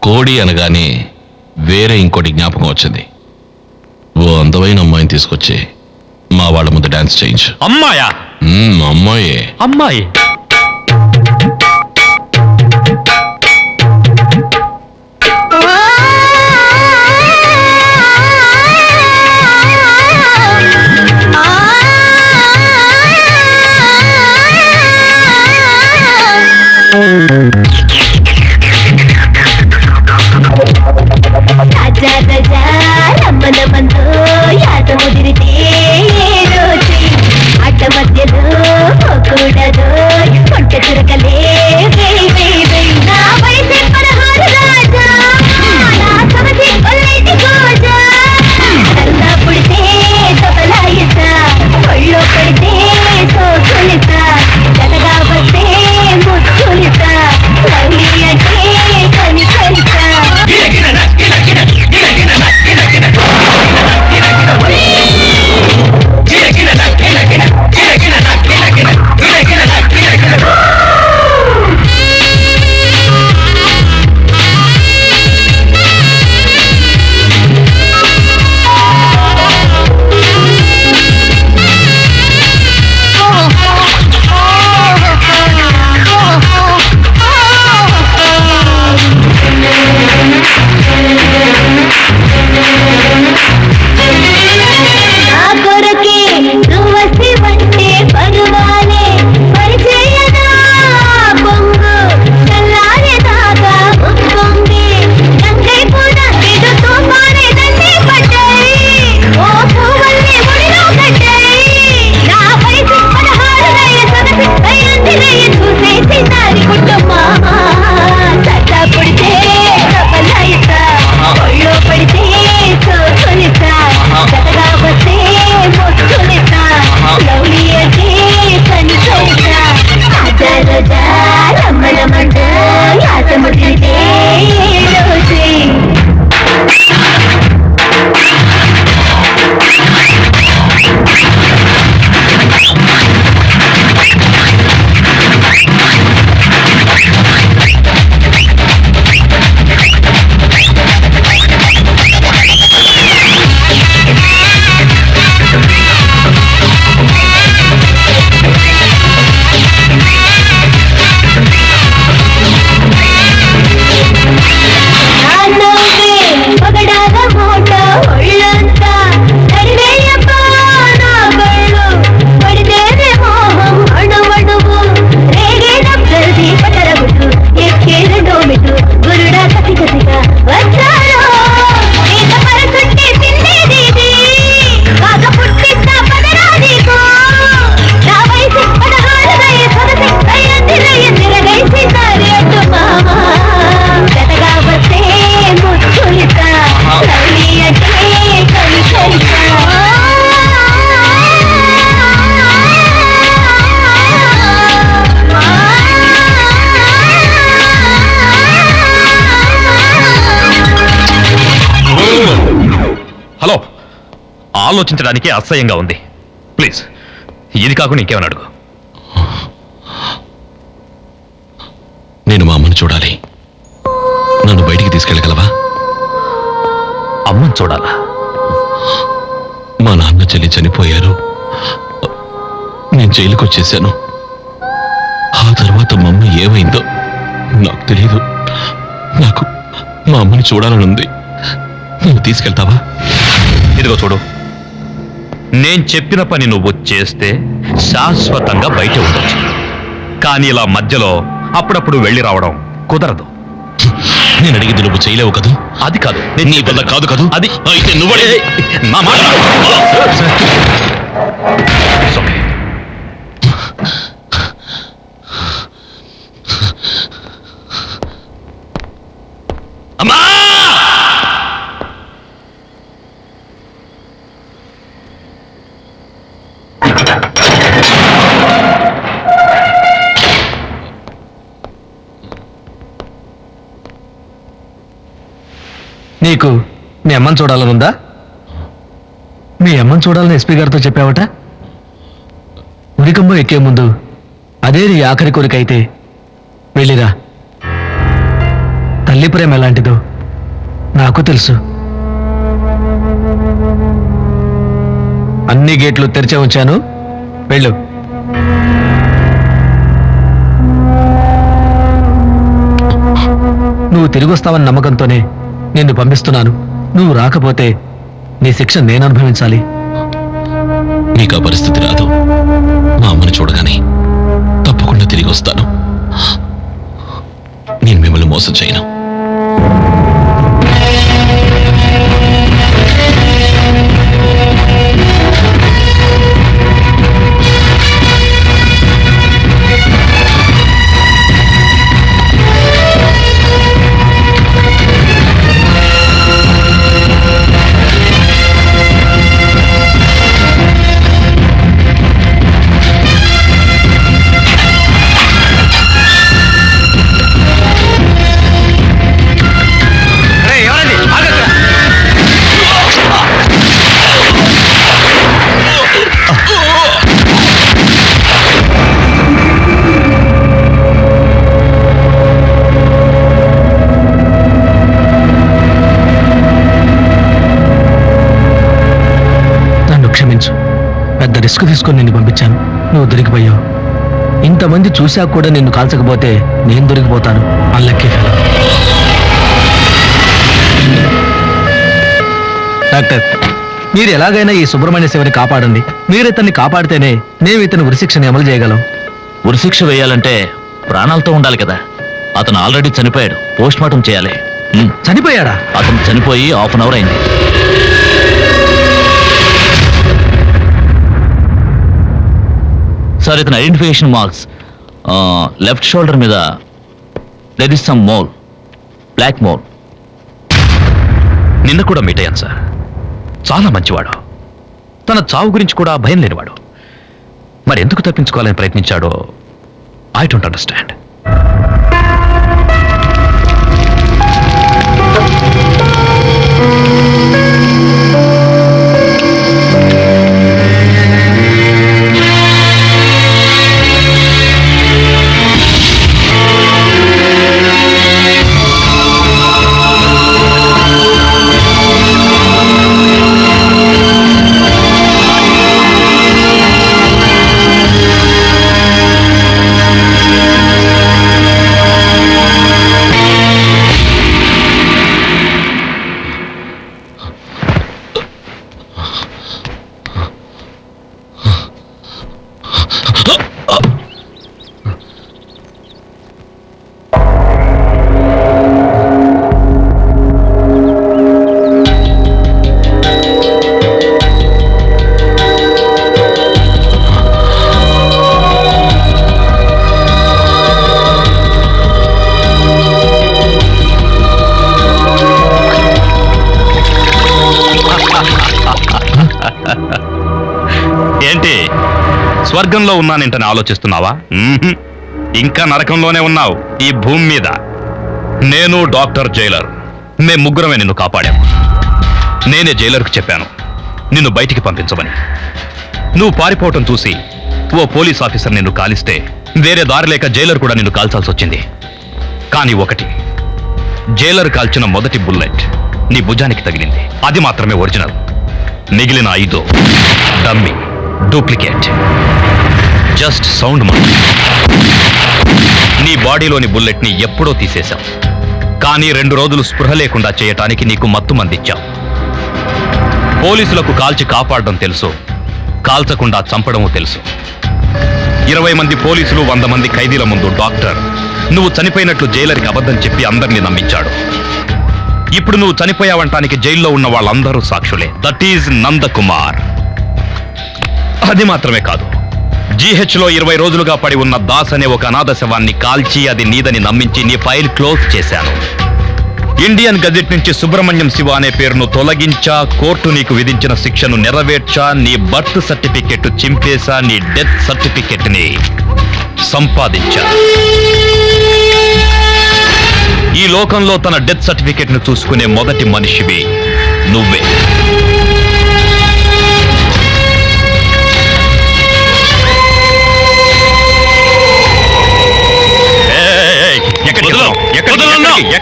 కోడి అనగానే వేరే ఇంకోటి జ్ఞాపకం వచ్చింది. ఓ అందమైన అమ్మాయిని తీసుకొచ్చి మా వాళ్ళ ముందు డాన్స్ చేయించు. అమ్మాయా? అమ్మాయే. అమ్మాయి ఆలోచించడానికి అసహ్యంగా ఉంది. ప్లీజ్ ఇది కాకుండా ఇంకేమని అడుగు. నేను మా అమ్మని చూడాలి. నన్ను బయటికి తీసుకెళ్ళగలవా? అమ్మని చూడాలా? మా నాన్న చెల్లి చనిపోయారు. నేను జైలుకి వచ్చేసాను. ఆ తర్వాత మా అమ్మ ఏమైందో నాకు తెలియదు. నాకు మా అమ్మని చూడాలని ఉంది. నువ్వు తీసుకెళ్తావా? ఇదిగో చూడు, నేను చెప్పిన పని నువ్వు చేస్తే శాశ్వతంగా బయట ఉండొచ్చు. కానీ ఇలా మధ్యలో అప్పుడప్పుడు వెళ్ళి రావడం కుదరదు. నేను అడిగింది నువ్వు చేయలేవు కదా? అది కాదు, నీ వల్ల కాదు కదా. అది అయితే నువ్వు నా మాట. అమ్మా! నీకు మీ అమ్మని చూడాలని ఉందా? మీ అమ్మని చూడాలని ఎస్పీ గారితో చెప్పావట. ఉరికంబం ఎక్కే ముందు అదే నీ ఆఖరి కోరిక అయితే వెళ్ళిరా. తల్లి ప్రేమ ఎలాంటిదో నాకు తెలుసు. అన్ని గేట్లు తెరిచే ఉంచాను, వెళ్ళు. నువ్వు తిరిగి వస్తావన్న నమ్మకంతోనే నిన్ను పంపిస్తున్నాను. నువ్వు రాకపోతే నీ శిక్ష నేను అనుభవించాలి. నీకు ఆ పరిస్థితి రాదు. మా అమ్మని చూడగానే తప్పకుండా తిరిగి వస్తాను. నేను మిమ్మల్ని మోసం చేయను. క్షమించు. పెద్ద రిస్క్ తీసుకొని నిన్ను పంపించాను, నువ్వు దొరికిపోయావు. ఇంతమంది చూశాక కూడా నిన్ను కాల్చకపోతే నేను దొరికిపోతాను. అల్లక్కే ఫెలో. డాక్టర్, మీరు ఎలాగైనా ఈ సుబ్రహ్మణ్య శివని కాపాడండి. మీరు ఇతన్ని కాపాడితేనే మేము ఇతని ఉరిశిక్షని అమలు చేయగలం. ఉరిశిక్ష వేయాలంటే ప్రాణాలతో ఉండాలి కదా. అతను ఆల్రెడీ చనిపోయాడు. పోస్ట్ మార్టం చేయాలి. చనిపోయాడా? అతను చనిపోయి 1/2 అవర్ అయింది. సార్, ఇతని ఐడెంటిఫికేషన్ మార్క్స్ లెఫ్ట్ షోల్డర్ మీద there is some mole, black mole. నిన్న కూడా మీట్ అయ్యాను సార్. చాలా మంచివాడు. తన చావు గురించి కూడా భయం లేనివాడు. మరి ఎందుకు తప్పించుకోవాలని ప్రయత్నించాడో ఐ డోంట్ అండర్స్టాండ్. ఏంటి స్వర్గంలో ఉన్నానేంటని ఆలోచిస్తున్నావా? ఇంకా నరకంలోనే ఉన్నావు, ఈ భూమి మీద. నేను డాక్టర్ జైలర్, మేం ముగ్గురమే నిన్ను కాపాడాము. నేనే జైలర్కు చెప్పాను నిన్ను బయటికి పంపించమని. నువ్వు పారిపోవటం చూసి ఓ పోలీస్ ఆఫీసర్ నిన్ను కాలిస్తే వేరే దారి లేక జైలర్ కూడా నిన్ను కాల్చాల్సి వచ్చింది. కానీ ఒకటి, జైలర్ కాల్చిన మొదటి బుల్లెట్ నీ భుజానికి తగిలింది. అది మాత్రమే ఒరిజినల్. మిగిలిన 5 డమ్మీ, డూప్లికేట్. జస్ట్ సౌండ్ మాట. నీ బాడీలోని బుల్లెట్ ని ఎప్పుడో తీసేశాం. కానీ 2 రోజులు స్పృహ లేకుండా చేయటానికి నీకు మత్తు మందిచ్చాం. పోలీసులకు కాల్చి కాపాడడం తెలుసు, కాల్చకుండా చంపడము తెలుసు. 20 మంది పోలీసులు, 100 మంది ఖైదీల ముందు డాక్టర్ నువ్వు చనిపోయినట్లు జైలర్కి అబద్ధం చెప్పి అందరినీ నమ్మించాడు. ఇప్పుడు నువ్వు చనిపోయావంటానికి జైల్లో ఉన్న వాళ్ళందరూ సాక్షులే. That is Nandakumar. అది మాత్రమే కాదు, జీహెచ్లో 20 రోజులుగా పడి ఉన్న దాస్ అనే ఒక అనాథ శవాన్ని కాల్చి అది నీదని నమ్మించి నీ ఫైల్ క్లోజ్ చేశాను. ఇండియన్ గజెట్ నుంచి సుబ్రహ్మణ్యం శివ అనే పేరును తొలగించా, కోర్టు నీకు విధించిన శిక్షను నెరవేర్చా, నీ బర్త్ సర్టిఫికెట్ చింపేశా, నీ డెత్ సర్టిఫికెట్ ని సంపాదించా. ఈ లోకంలో తన డెత్ సర్టిఫికెట్ ను చూసుకునే మొదటి మనిషివి నువ్వే.